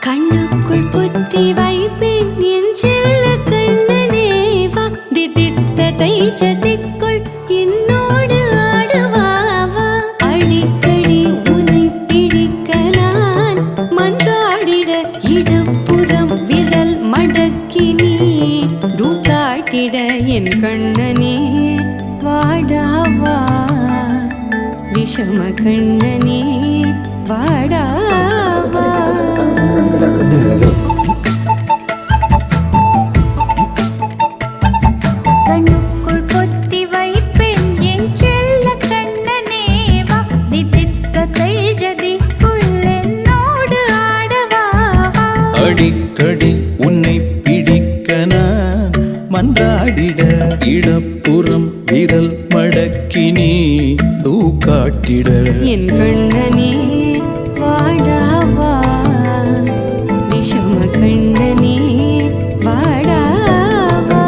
கண்ணுக்குள் புத்தி வைப்பேன் என் செல்ல கண்ணனே வா திதித்த தைச்சதிக்குள் என்னோடு ஆடுவாவா அடிக்கடி உன்னை பிடிக்க நான் மன்றாடிட இடப்புறம் விரல் மடக்கி நீ காட்டிட என் கண்ணனே வாடாவா விஷம கண்ணனே வாடாவா கண்ணுக்குள் பொத்தி வைப்பேன் என் செல்ல கண்ணனே வா திதித்த தைஜதிக்குள் என்னோடு ஆடவா அடிக்கடி உன்னை பிடிக்க நான் மன்றாடிட இடப்புறம் விரல் மடக்கி நீ காட்டிட என் கண்ணனே வாடாவா விஷம கண்ணனே வாடாவா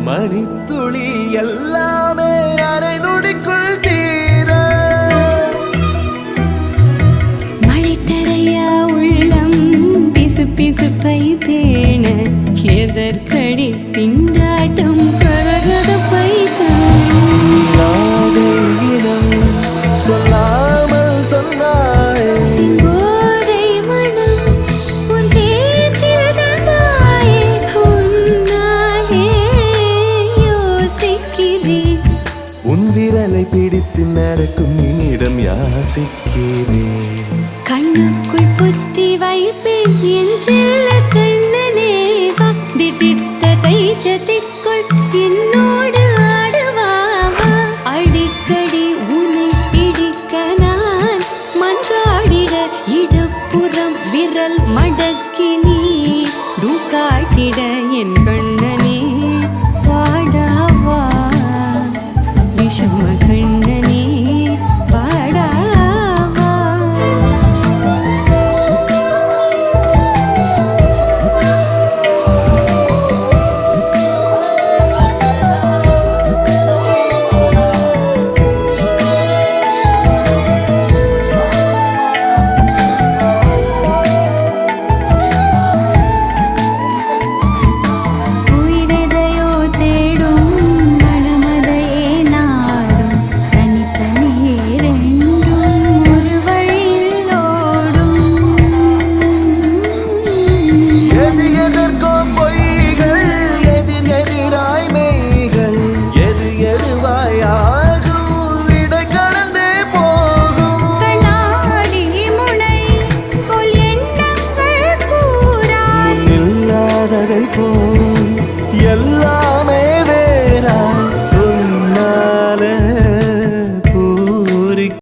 மணித்துளி எல்லாமே அரை நொடிக்குள் தீர மழை தரையா உள்ளம் பிசு பிசுப்பை பேண எதற்கடி திண்டாட்டம் கரகத பைதம் சொல்லாமல் சொன்னாய் சிங்கோதை மனம் உன் பேச்சில் தந்தாயே உன்னாலே யோசிக்கிறேன் உன் விரலை பிடித்து நடக்கும் நீடம் யாசிக்கிறேன் கண்ணுக்குள் புத்தி வைப்பேன் என் செல்ல கண்ணனே வா திதித்த தைச்சதிக்குள் என்னோடு ஆடுவாவா அடிக்கடி உன்னை பிடிக்க நான் மன்றாடிட இடப்புறம் விரல் மடக்கி